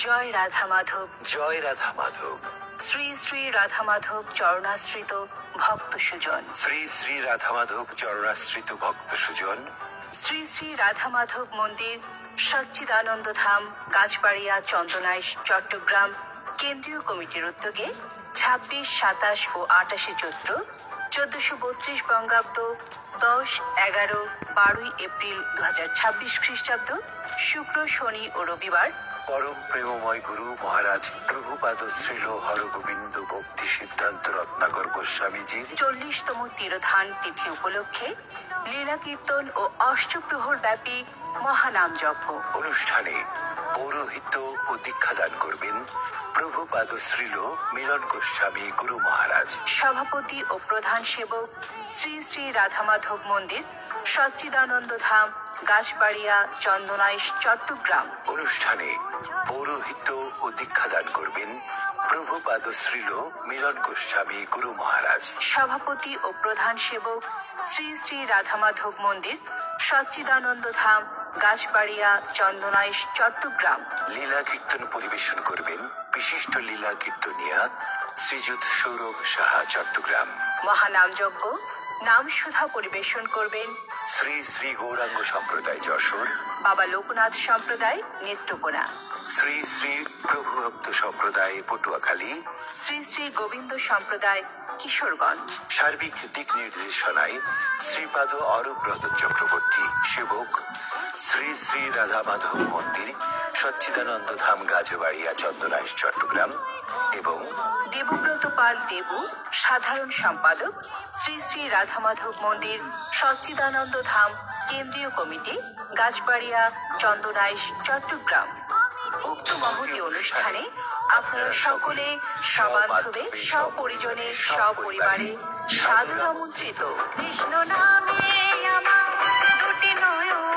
জয় রাধা মাধব। জয় রাধা মাধব। শ্রী শ্রী রাধা মাধব চরণাশ্রিত ভক্ত সুজন। শ্রী শ্রী রাধা মাধব চরণাশ্রিত ভক্ত সুজন। শ্রী শ্রী রাধা মাধব মন্দির, সচ্চিদানন্দ ধাম, গাছবাড়িয়া, চন্দনাইশ, চট্টগ্রাম কেন্দ্রীয় কমিটির উদ্যোগে 26, 27 ও 28 চৈত্র 1432 বঙ্গাব্দ 10, 11, 12 এপ্রিল 2026 খ্রিস্টাব্দ শুক্র, শনি ও রবিবার পরম প্রেমময় গুরু মহারাজ প্রভুপাদ শ্রীল হরগোবিন্দ ভক্তি সিদ্ধান্ত রত্নাকর গোস্বামীজির 40তম তিরোধান তিথি উপলক্ষে লীলা কীর্তন ও অষ্টপ্রহর ব্যাপী মহানাম যজ্ঞ অনুষ্ঠানে পৌরোহিত্য ও দীক্ষাদান করবেন প্রভুপাদ শ্রীল মিলন গোস্বামী গুরু মহারাজ। সভাপতি ও প্রধান সেবক শ্রী শ্রী রাধা মাধব মন্দির, সচ্চিদানন্দ ধাম, গাছবাড়িয়া, চন্দনাইশ, চট্টগ্রাম। অনুষ্ঠানে পৌরোহিত্য ও দীক্ষাদান করবেন প্রভুপাদ শ্রীল মিলন গোস্বামী গুরু মহারাজ। সভাপতি ও প্রধান সেবক শ্রী শ্রী রাধা মাধব মন্দির, সচ্চিদানন্দ ধাম, গাছবাড়িয়া, চন্দনাইশ, চট্টগ্রাম। লীলা কীর্তন পরিবেশন করবেন বিশিষ্ট লীলা কীর্তনিয়া শ্রীযুত সৌরভ সাহা, চট্টগ্রাম। মহানাম যজ্ঞ নাম সুধা পরিবেশন করবেন শ্রী শ্রী গৌরাঙ্গ সম্প্রদায় যশোর, বাবা লোকনাথ সম্প্রদায় নেত্রকোনা, শ্রী শ্রী প্রভুভক্ত সম্প্রদায় পটুয়াখালী, শ্রী শ্রী গোবিন্দ সম্প্রদায় কিশোরগঞ্জ। সার্বিক দিক নির্দেশনায় শ্রীপাদ অরূপব্রত চক্রবর্তী, সেবক শ্রী শ্রী রাধা মাধব মন্দির, সচ্চিদানন্দ ধাম, গাছবাড়িয়া, চন্দনাইশ, চট্টগ্রাম এবং দেবব্রত পাল দেবু, সাধারণ সম্পাদক শ্রী শ্রী রাধা মাধব মন্দির, সচ্চিদানন্দ ধাম, কেন্দ্রীয় কমিটি, গাছবাড়িয়া, চন্দনাইশ, চট্টগ্রাম। উক্ত মহতী অনুষ্ঠানে আপনারা সকলে সবান্ধবে, সপরিজনে, সপরিবারে সাদর আমন্ত্রিত। কৃষ্ণ নামে আমার দুটি নয়ন